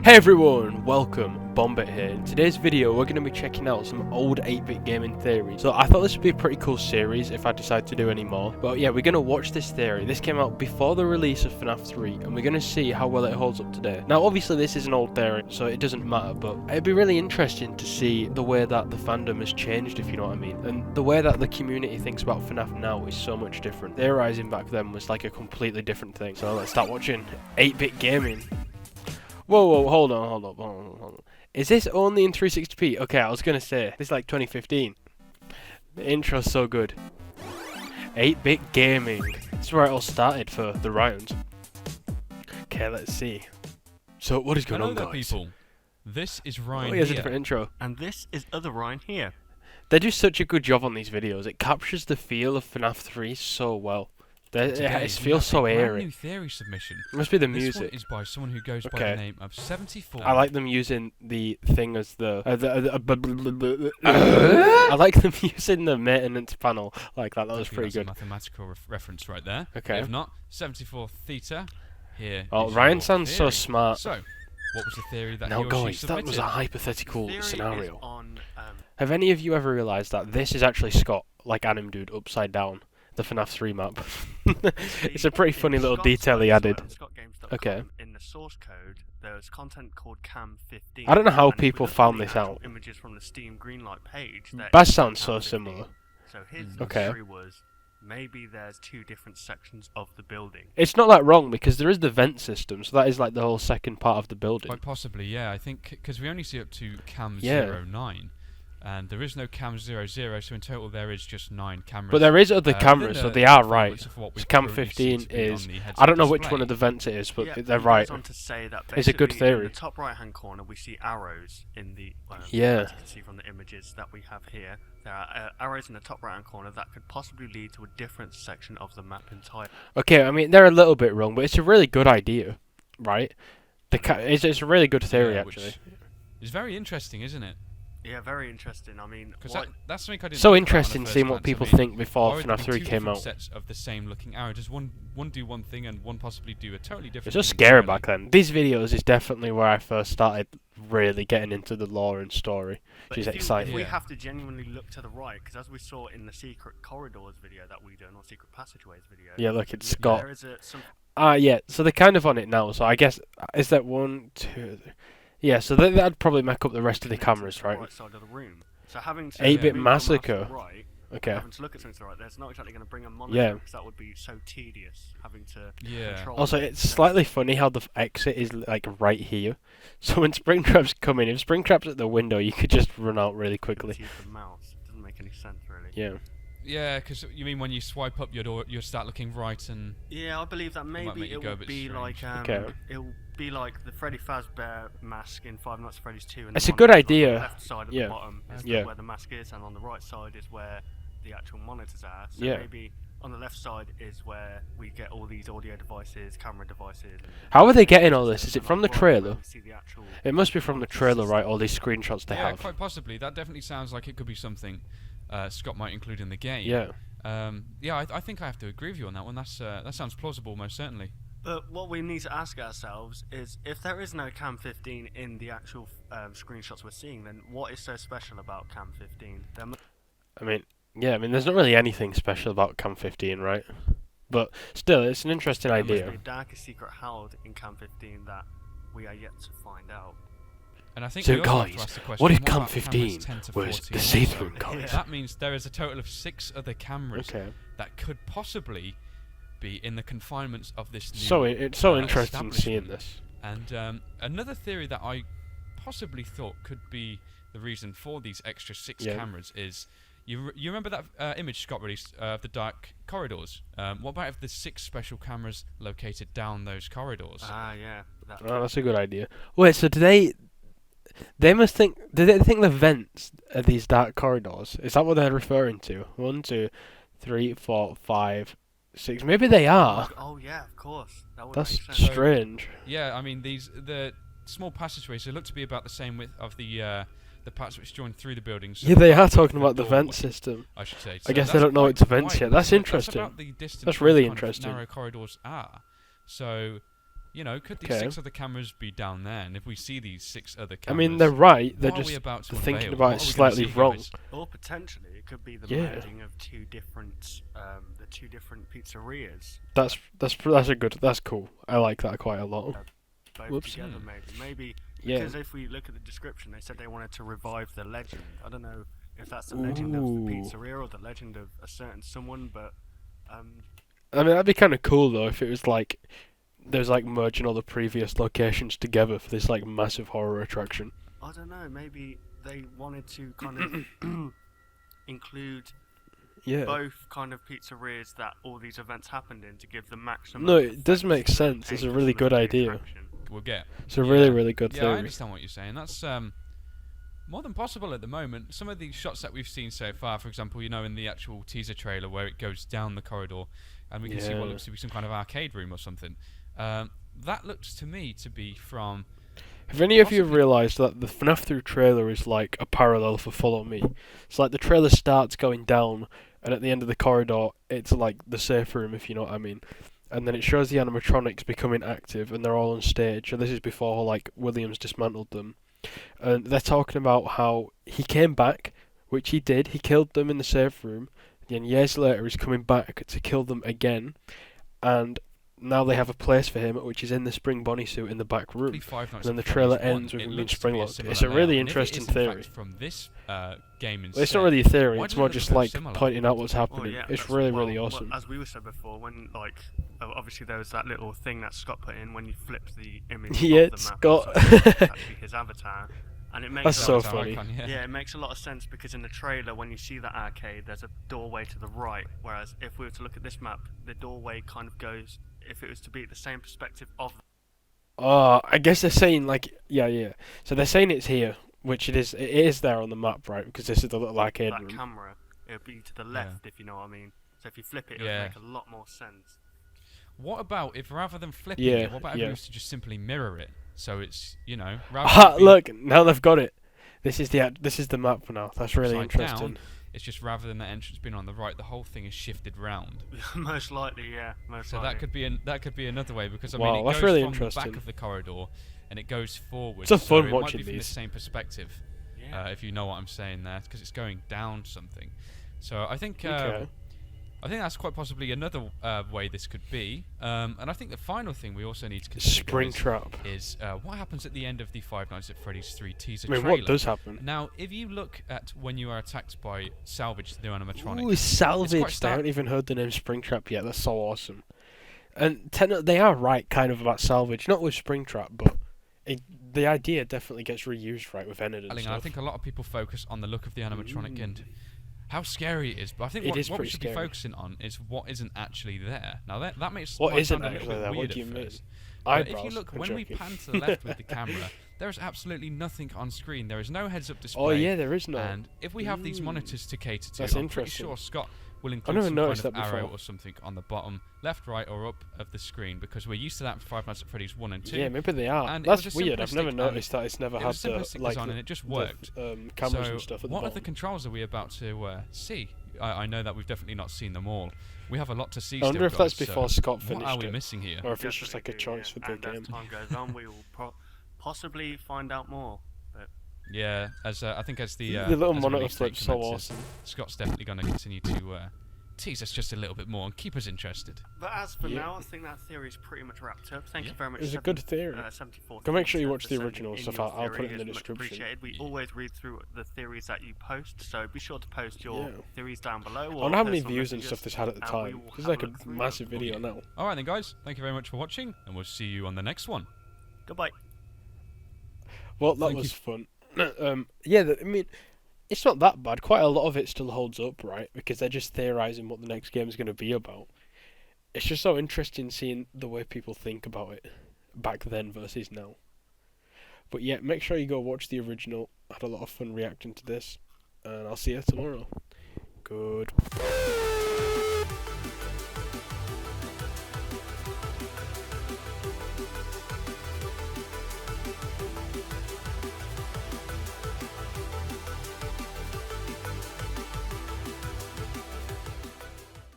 Hey everyone, welcome, Bombit here. In today's video we're going to be checking out some old 8-bit gaming theories. So I thought this would be a pretty cool series if I decide to do any more. But yeah, we're going to watch this theory. This came out before the release of FNAF 3 and we're going to see how well it holds up today. Now obviously this is an old theory so it doesn't matter, but it'd be really interesting to see the way that the fandom has changed, if you know what I mean. And the way that the community thinks about FNAF now is so much different. Theorizing back then was like a completely different thing. So let's start watching 8-bit gaming. Whoa, hold on. Is this only in 360p? Okay, I was gonna say, this is like 2015. The intro's so good. 8-bit gaming. This is where it all started for the rounds. Okay, let's see. So, what is going on, guys? People. This is Ryan he has a different intro. And this is other Ryan here. They do such a good job on these videos. It captures the feel of FNAF 3 so well. It feels so airy. New theory submission. It must be the this music. One is by someone who goes by the name of 74. I like them using the thing as the. I like them using the maintenance panel like that. That was pretty good. A mathematical reference right there. Okay. If not, 74 theta. Here. Oh, Ryan sounds so smart. So, what was the theory that now, he or guys, she that submitted? was a hypothetical scenario. On, Have any of you ever realised that this is actually Scott, like Anim Dude, upside down? The FNAF 3 map. It's a pretty funny little detail he added. Okay. In the source code, there's content called CAM15. I don't know how people found this out. Images from the Steam Greenlight page. That sounds so similar. So his theory was maybe there's two different sections of the building. It's not that wrong because there is the vent system, so that is like the whole second part of the building. Quite possibly, yeah. I think because we only see up to CAM09. And there is no CAM00, so in total there is just 9 cameras. But there is other cameras, so they are right. So CAM15 is... I don't know which one of the vents it is, but they're right. On to say that it's a good theory. In the top right-hand corner, we see arrows in the... as you can see from the images that we have here. There are arrows in the top right-hand corner that could possibly lead to a different section of the map entirely. Okay, I mean, they're a little bit wrong, but it's a really good idea, right? It's a really good theory, actually. It's very interesting, isn't it? Yeah, very interesting. I mean, that's something I didn't. So interesting seeing what people think before FNAF 3 came out. Sets of the same looking arrow. Does one do one thing and one possibly do a totally different? It's just scary back then. These videos is definitely where I first started really getting into the lore and story, which is exciting. We have to genuinely look to the right, because as we saw in the secret corridors video that we done, or secret passageways video. Yeah, look, it's Scott. There is yeah. So they're kind of on it now. So I guess is that 1, 2. Yeah, so that'd probably make up the rest of the cameras, right? Right side of the room. So having 8-bit massacre. Right, okay. Having to look at something to the right, there's not exactly going to bring a monitor because that would be so tedious having to control. Also, it's slightly funny how the exit is like right here. So when Springtrap's coming, if Springtrap's at the window, you could just run out really quickly. The mouse doesn't make any sense really. Yeah. Yeah, because you mean when you swipe up your door, you'll start looking right and... Yeah, I believe that maybe it will be like... It'll be like the Freddy Fazbear mask in Five Nights at Freddy's 2. And it's a good idea. On the left side of the bottom is where the mask is, and on the right side is where the actual monitors are. So maybe on the left side is where we get all these audio devices, camera devices... How are they getting all this? Is it from the trailer? It must be from the trailer, right? All these screenshots they have. Yeah, quite possibly. That definitely sounds like it could be something... Scott might include in the game. Yeah. I think I have to agree with you on that one. That sounds plausible, most certainly. But what we need to ask ourselves is, if there is no CAM15 in the actual screenshots we're seeing, then what is so special about CAM15? I mean, there's not really anything special about CAM15, right? But still, it's an interesting idea. There must be a darker secret held in CAM15 that we are yet to find out. And I think so guys, what if CAM15 was the see-through code? That means there is a total of 6 other cameras that could possibly be in the confinements of this new it's so interesting seeing this. And another theory that I possibly thought could be the reason for these extra 6 cameras is, you remember that image Scott released of the dark corridors? What about if there's 6 special cameras located down those corridors? Yeah. That's a good idea. Wait, so They must think... Do they think the vents are these dark corridors? Is that what they're referring to? 1, 2, 3, 4, 5, 6... Maybe they are. Oh, yeah, of course. That's strange. Yeah, I mean, the small passageways, they look to be about the same width of the parts which join through the buildings. So yeah, they are talking about the vent system. I should say. I guess they don't know it's vents yet. That's interesting. That's really interesting. Narrow corridors are. So... You know, could these 6 other cameras be down there? And if we see these 6 other cameras, I mean, they're right. They're just unveil? thinking about it slightly wrong. Or potentially, it could be the merging of the two different pizzerias. That's cool. I like that quite a lot. Both together, maybe. Because if we look at the description, they said they wanted to revive the legend. I don't know if that's the legend of the pizzeria or the legend of a certain someone, but I mean, that'd be kind of cool though if it was like there's like merging all the previous locations together for this like massive horror attraction. I don't know. Maybe they wanted to kind of include both kind of pizzerias that all these events happened in to give the maximum. No, it does make sense. It's a really good idea. We'll get. It's a really good theory. Yeah, I understand what you're saying. That's more than possible at the moment. Some of these shots that we've seen so far, for example, you know, in the actual teaser trailer where it goes down the corridor and we can see what looks to be some kind of arcade room or something. That looks to me to be from... Have any of you realised that the FNAF 3 trailer is like a parallel for Follow Me? It's like the trailer starts going down and at the end of the corridor it's like the safe room, if you know what I mean. And then it shows the animatronics becoming active and they're all on stage. And this is before like Williams dismantled them. And they're talking about how he came back, which he did. He killed them in the safe room. And years later he's coming back to kill them again. And now they have a place for him, which is in the spring Bonnie suit in the back room. And then the trailer ends with him being spring-locked. It's a really interesting theory. From this game well, it's not really a theory, it's more just like pointing out what's happening. It's really awesome. As we were said before, when like obviously there was that little thing that Scott put in when you flipped the image of the map, Scott. actually his avatar. And it makes That's so funny. Icon, it makes a lot of sense because in the trailer, when you see that arcade, there's a doorway to the right. Whereas if we were to look at this map, the doorway kind of goes. If it was to be the same perspective of. I guess they're saying like So they're saying it's here, which it is. It is there on the map, right? Because this is the little arcade room. That camera, it would be to the left, if you know what I mean. So if you flip it, it would make a lot more sense. What about if rather than flipping it, what about if we was to just simply mirror it? So it's, you know, look, now they've got it. This is the map for now. That's really interesting. Down, it's just rather than the entrance being on the right, the whole thing is shifted round. Most likely, yeah. So that could be another way because I mean, it goes really from interesting. the back of the corridor and it goes forward. It's a fun so watching it might be from these. the same perspective, if you know what I'm saying there, because it's going down something. So I think. I think that's quite possibly another way this could be. And I think the final thing we also need to consider Springtrap is what happens at the end of the Five Nights at Freddy's 3 teaser trailer. trailer. What does happen? Now, if you look at when you are attacked by Salvage, the new animatronic. Ooh, Salvage! I haven't even heard the name Springtrap yet. That's so awesome. And they are right, kind of, about Salvage. Not with Springtrap, but the idea definitely gets reused right with Enid and stuff. I think a lot of people focus on the look of the animatronic and how scary it is, but I think what we should be focusing on is what isn't actually there. Now that makes what isn't actually there. What do you mean? But if you look, when we pan to the left with the camera, there is absolutely nothing on screen. There is no heads-up display. Oh yeah, there is no. And if we have these monitors to cater to, I'm pretty sure Scott will I include never some noticed kind of that arrow before. or something on the bottom, left, right, or up of the screen because we're used to that for Five Nights at Freddy's 1 and 2. Yeah, maybe they are. And That's weird. I've never noticed that. It's never had the design and it just worked. Cameras and stuff at the what bottom. other controls are we about to see? I know that we've definitely not seen them all. We have a lot to see. I wonder still, if that's guys, before Scott finished what are we it, missing here? or if it's just like a choice for the game. As time goes on, we will possibly find out more. But yeah, as I think as the little as monitor release date flip's so commences, awesome. Scott's definitely going to continue to tease us just a little bit more and keep us interested. But as for now, I think that theory is pretty much wrapped up. Thank you very much. It's a good theory. 74 Go make sure you watch the original stuff. I'll put it in the description. Appreciated. We always read through the theories that you post, so be sure to post your theories down below. I wonder how many views and stuff this had at the time. It's like a massive video now. Alright then guys, thank you very much for watching, and we'll see you on the next one. Goodbye. Well, that was fun. I mean, it's not that bad. Quite a lot of it still holds up, right? Because they're just theorising what the next game is going to be about. It's just so interesting seeing the way people think about it back then versus now. But yeah, make sure you go watch the original. I had a lot of fun reacting to this. And I'll see you tomorrow. Goodbye.